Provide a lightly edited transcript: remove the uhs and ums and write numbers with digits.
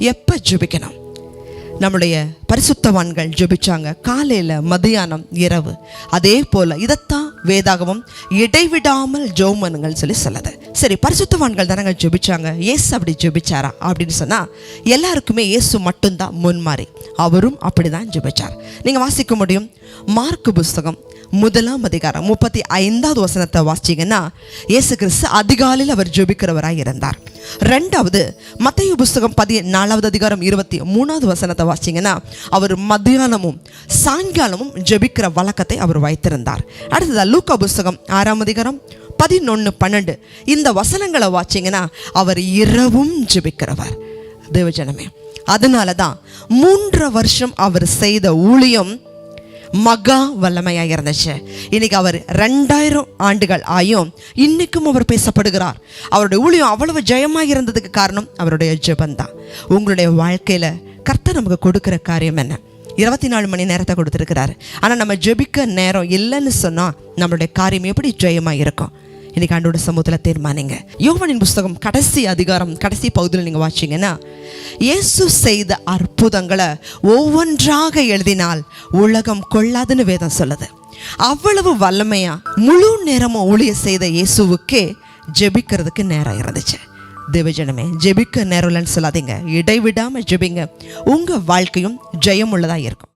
எப்போ ஜெபிக்கணும்? நம்முடைய பரிசுத்தவான்கள் ஜெபிச்சாங்க, காலையில், மதியானம், இரவு. அதே போல் இதைத்தான் வேதாகமம் இடைவிடாமல் ஜெபம் சொல்லி சொல்லுது. சரி, பரிசுத்தவான்கள் தானங்க ஜெபிச்சாங்க, இயேசு அப்படி ஜெபிச்சாரா அப்படின்னு சொன்னால் எல்லாருக்குமே இயேசு மட்டும்தான் முன்மாறி. அவரும் அப்படி தான் ஜெபிச்சார். நீங்கள் வாசிக்க முடியும். மார்க்கு புஸ்தகம் 1ஆம் அதிகாரம் 35வது வசனத்தை வாசிச்சிங்கன்னா, இயேசு கிறிஸ்து அதிகாலையில் அவர் ஜெபிக்கிறவராக இருந்தார். 2வது மத்தேயு புஸ்தகம் 14வது அதிகாரம் 23வது வசனத்தை வாசிச்சிங்கன்னா, அவர் மத்தியானமும் சாயங்காலமும் ஜெபிக்கிற வழக்கத்தை அவர் வைத்திருந்தார். அடுத்தது லூக்கா புஸ்தகம் 6ஆம் அதிகாரம் 11, 12 இந்த வசனங்களை வாசிச்சிங்கன்னா, அவர் இரவும் ஜெபிக்கிறவர். தேவஜனமே, அதனால தான் 3 வருஷம் அவர் செய்த ஊழியம் மகா வல்லமையாக இருந்துச்சு. இன்னைக்கு அவர் 2000 ஆண்டுகள் ஆயும் இன்னைக்கும் அவர் பேசப்படுகிறார். அவருடைய ஊழியம் அவ்வளவு ஜெயமாக இருந்ததுக்கு காரணம் அவருடைய ஜெபந்தான். உங்களுடைய வாழ்க்கையில் கர்த்தர் நமக்கு கொடுக்குற காரியம் என்ன? 24 மணி நேரத்தை கொடுத்துருக்கிறாரு. ஆனால் நம்ம ஜெபிக்க நேரம் இல்லைன்னு சொன்னால் நம்மளுடைய காரியம் எப்படி ஜெயமாக இருக்கும்? இன்னைக்கு ஆண்டோட சமூகத்தில் தீர்மானிங்க. யோவானின் புஸ்தகம் கடைசி அதிகாரம் கடைசி பகுதியில் நீங்கள் வாசிங்கன்னா, இயேசு செய்த அற்புதங்களை ஒவ்வொன்றாக எழுதினால் உலகம் கொள்ளாதுன்னு வேதம் சொல்லுது. அவ்வளவு வல்லமையா முழு நேரமும் ஊழிய செய்த இயேசுவுக்கே ஜெபிக்கிறதுக்கு நேரம் இருந்துச்சு. தேவஜனமே, ஜெபிக்க நேரம் இல்லைன்னு சொல்லாதீங்க. இடைவிடாமல் ஜெபிங்க. உங்கள் வாழ்க்கையும் ஜெயம் உள்ளதாக இருக்கும்.